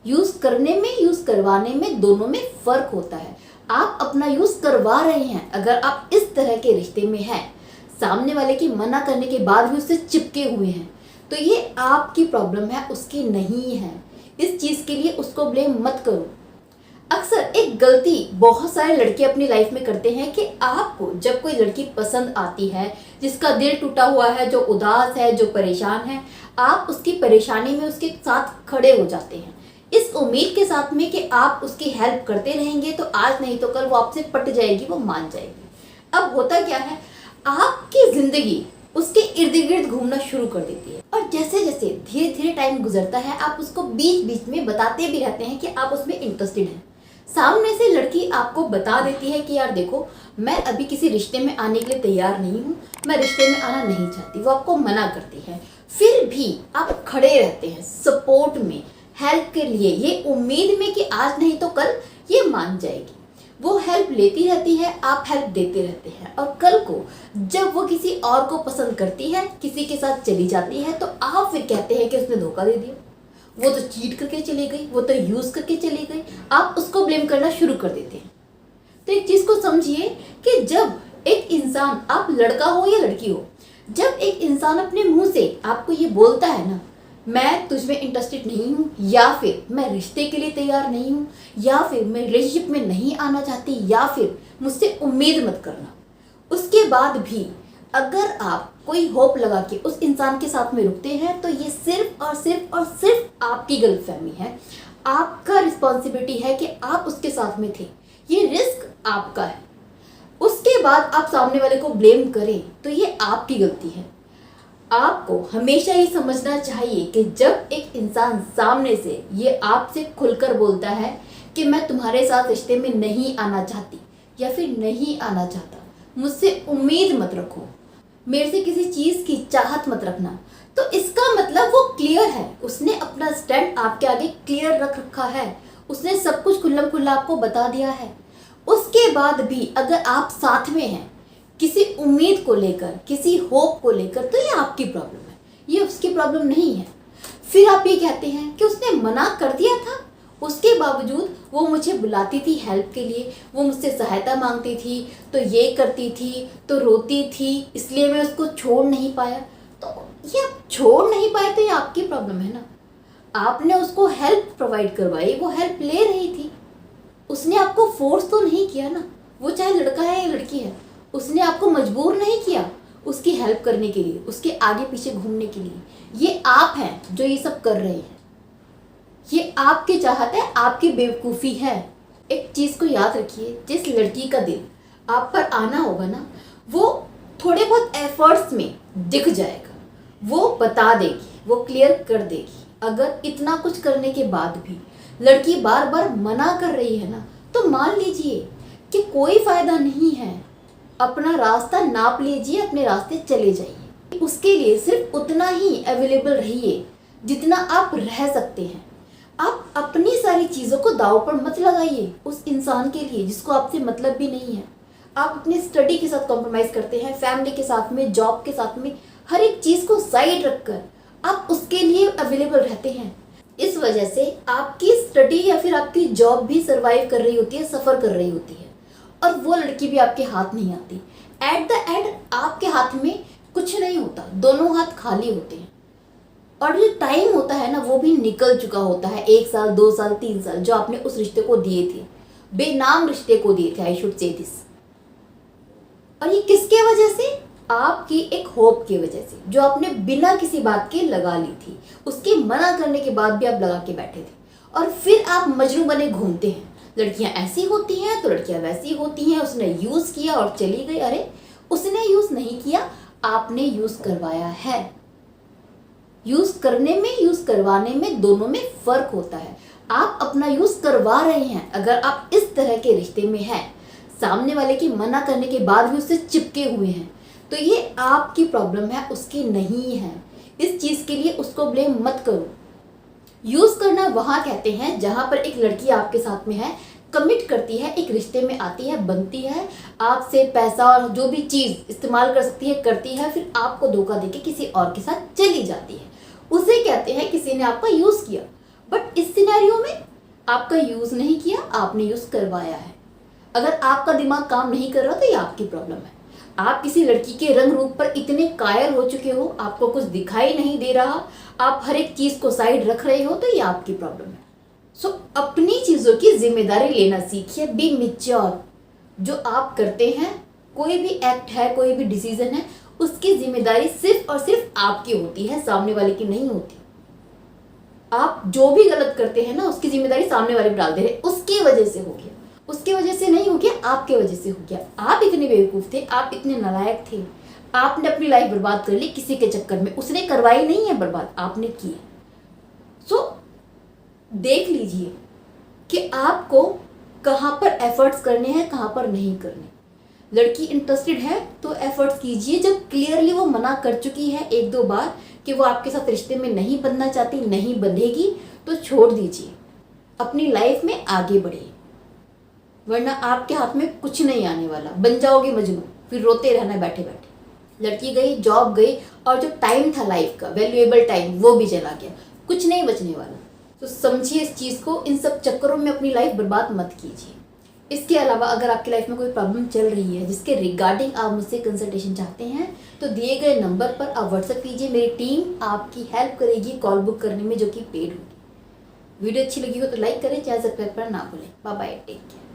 Use करने में, use करवाने में, दोनों में फर्क होता है। आप अपना यूज करवा रहे हैं, अगर आप इस तरह के रिश्ते में हैं, सामने वाले की मना करने के बाद भी उससे चिपके हुए हैं, तो ये आपकी प्रॉब्लम है, उसकी नहीं है। इस चीज के लिए उसको ब्लेम मत करो। अक्सर एक गलती बहुत सारे लड़के अपनी लाइफ में करते हैं कि आपको जब कोई लड़की पसंद आती है, जिसका दिल टूटा हुआ है, जो उदास है, जो परेशान है, आप उसकी परेशानी में उसके साथ खड़े हो जाते हैं, इस उम्मीद के साथ में कि आप उसकी हेल्प करते रहेंगे तो आज नहीं तो कल वो आपसे पट जाएगी, वो मान जाएगी। अब होता क्या है, आपकी जिंदगी उसके इर्द गिर्द घूमना शुरू कर देती है, और जैसे जैसे धीरे धीरे टाइम गुजरता है, आप उसको बीच बीच में बताते भी रहते हैं कि आप उसमें इंटरेस्टेड हैं। सामने से लड़की आपको बता देती है कि यार देखो, मैं अभी किसी रिश्ते में आने के लिए तैयार नहीं हूँ, मैं रिश्ते में आना नहीं चाहती, वो आपको मना करती है। फिर भी आप खड़े रहते हैं सपोर्ट में, हेल्प के लिए, ये उम्मीद में कि आज नहीं तो कल ये मान जाएगी। वो हेल्प लेती रहती है, आप हेल्प देते रहते हैं, और कल को जब वो किसी और को पसंद करती है, किसी के साथ चली जाती है, तो आप फिर कहते हैं कि उसने धोखा दे दिया, वो तो चीट करके चली गई, वो तो यूज करके चली गई, आप उसको ब्लेम करना शुरू कर देते हैं। तो एक चीज को समझिए कि जब एक इंसान, आप लड़का हो या लड़की हो, जब एक इंसान अपने मुंह से आपको ये बोलता है ना, मैं तुझमें इंटरेस्टेड नहीं हूँ, या फिर मैं रिश्ते के लिए तैयार नहीं हूँ, या फिर मैं रिलेशनशिप में नहीं आना चाहती, या फिर मुझसे उम्मीद मत करना, उसके बाद भी अगर आप कोई होप लगा के उस इंसान के साथ में रुकते हैं, तो ये सिर्फ और सिर्फ और सिर्फ आपकी गलतफहमी है। आपका रिस्पॉन्सिबिलिटी है कि आप उसके साथ में थे, ये रिस्क आपका है। उसके बाद आप सामने वाले को ब्लेम करें तो ये आपकी गलती है। आपको हमेशा ये समझना चाहिए कि जब एक इंसान सामने से ये आपसे खुलकर बोलता है कि मैं तुम्हारे साथ रिश्ते में नहीं आना चाहती या फिर नहीं आना चाहता, मुझसे उम्मीद मत रखो, मेरे से किसी चीज की चाहत मत रखना, तो इसका मतलब वो क्लियर है, उसने अपना स्टैंड आपके आगे क्लियर रख रखा है, उसने सब कुछ खुल्लम खुल्ला आपको बता दिया है। उसके बाद भी अगर आप साथ में हैं किसी उम्मीद को लेकर, किसी होप को लेकर, तो ये आपकी प्रॉब्लम है, ये उसकी प्रॉब्लम नहीं है। फिर आप ये कहते हैं कि उसने मना कर दिया था, उसके बावजूद वो मुझे बुलाती थी हेल्प के लिए, वो मुझसे सहायता मांगती थी, तो ये करती थी, तो रोती थी, इसलिए मैं उसको छोड़ नहीं पाया। तो ये आप छोड़ नहीं पाए तो ये आपकी प्रॉब्लम है ना। आपने उसको हेल्प प्रोवाइड करवाई, वो हेल्प ले रही थी, उसने आपको फोर्स तो नहीं किया ना, वो चाहे लड़का है या लड़की है, उसने आपको मजबूर नहीं किया उसकी हेल्प करने के लिए, उसके आगे पीछे घूमने के लिए। ये आप हैं जो ये सब कर रहे हैं, ये आपकी चाहत है, आपकी बेवकूफ़ी है। एक चीज़ को याद रखिए, जिस लड़की का दिल आप पर आना होगा ना, वो थोड़े बहुत एफर्ट्स में दिख जाएगा, वो बता देगी, वो क्लियर कर देगी। अगर इतना कुछ करने के बाद भी लड़की बार बार मना कर रही है ना, तो मान लीजिए कि कोई फ़ायदा नहीं है, अपना रास्ता नाप लीजिए, अपने रास्ते चले जाइए। उसके लिए सिर्फ उतना ही अवेलेबल रहिए जितना आप रह सकते हैं। आप अपनी सारी चीज़ों को दांव पर मत लगाइए उस इंसान के लिए जिसको आपसे मतलब भी नहीं है। आप अपनी स्टडी के साथ कॉम्प्रोमाइज़ करते हैं, फैमिली के साथ में, जॉब के साथ में, हर एक चीज़ को साइड रखकर आप उसके लिए अवेलेबल रहते हैं। इस वजह से आपकी स्टडी या फिर आपकी जॉब भी सर्वाइव कर रही होती है, सफ़र कर रही होती है, और वो लड़की भी आपके हाथ नहीं आती। एट द एंड आपके हाथ में कुछ नहीं होता, दोनों हाथ खाली होते हैं, और जो टाइम होता है ना, वो भी निकल चुका होता है, 1 साल, 2 साल, 3 साल जो आपने उस रिश्ते को दिए थे, बेनाम रिश्ते को दिए थे, आई शुड से दिस। और ये किसके वजह से? आपकी एक होप की वजह से, जो आपने बिना किसी बात के लगा ली थी, उसके मना करने के बाद भी आप लगा के बैठे थे, और फिर आप मजनू बने घूमते हैं। लड़कियां ऐसी होती हैं तो लड़कियां वैसी होती हैं, उसने यूज़ किया और चली गई। अरे उसने यूज़ नहीं किया, आपने यूज़ करवाया है। यूज़ करने में, यूज़ करवाने में, दोनों में फ़र्क होता है। आप अपना यूज़ करवा रहे हैं, अगर आप इस तरह के रिश्ते में हैं, सामने वाले की मना करने के बाद भी उससे चिपके हुए हैं, तो ये आपकी प्रॉब्लम है, उसकी नहीं है। इस चीज़ के लिए उसको ब्लेम मत करो। यूज़ करना वहाँ कहते हैं जहाँ पर एक लड़की आपके साथ में है, कमिट करती है, एक रिश्ते में आती है, बनती है, आपसे पैसा और जो भी चीज़ इस्तेमाल कर सकती है करती है, फिर आपको धोखा देके किसी और के साथ चली जाती है, उसे कहते हैं किसी ने आपका यूज़ किया। बट इस सिनेरियो में आपका यूज़ नहीं किया, आपने यूज़ करवाया है। अगर आपका दिमाग काम नहीं कर रहा तो ये आपकी प्रॉब्लम है। आप किसी लड़की के रंग रूप पर इतने कायल हो चुके हो, आपको कुछ दिखाई नहीं दे रहा, आप हर एक चीज़ को साइड रख रहे हो, तो ये आपकी प्रॉब्लम है। सो अपनी चीज़ों की जिम्मेदारी लेना सीखिए। Be mature. जो आप करते हैं, कोई भी एक्ट है, कोई भी डिसीजन है, उसकी जिम्मेदारी सिर्फ और सिर्फ आपकी होती है, सामने वाले की नहीं होती। आप जो भी गलत करते हैं ना, उसकी जिम्मेदारी सामने वाले पर डाल दे रहे, उसकी वजह से हो गया, उसकी वजह से नहीं हो गया, आपके वजह से हो गया। आप इतने बेवकूफ़ थे, आप इतने नालायक थे, आपने अपनी लाइफ बर्बाद कर ली किसी के चक्कर में। उसने करवाई नहीं है बर्बाद, आपने की है। सो देख लीजिए कि आपको कहाँ पर एफर्ट्स करने हैं, कहाँ पर नहीं करने। लड़की इंटरेस्टेड है तो एफर्ट्स कीजिए। जब क्लियरली वो मना कर चुकी है एक दो बार कि वो आपके साथ रिश्ते में नहीं बनना चाहती, नहीं बंधेगी, तो छोड़ दीजिए, अपनी लाइफ में आगे बढ़िए, वरना आपके हाथ में कुछ नहीं आने वाला। बन जाओगे मजनू, फिर रोते रहना बैठे बैठे। लड़की गई, जॉब गई, और जो टाइम था लाइफ का वैल्यूएबल टाइम, वो भी चला गया, कुछ नहीं बचने वाला। तो समझिए इस चीज़ को, इन सब चक्करों में अपनी लाइफ बर्बाद मत कीजिए। इसके अलावा अगर आपकी लाइफ में कोई प्रॉब्लम चल रही है जिसके रिगार्डिंग आप मुझसे कंसल्टेशन चाहते हैं, तो दिए गए नंबर पर आप व्हाट्सएप कीजिए। मेरी टीम आपकी हेल्प करेगी कॉल बुक करने में, जो कि पेड होगी। वीडियो अच्छी लगी हो तो लाइक करें, चैनल सब्सक्राइब करना ना भूलें। Bye bye, take care.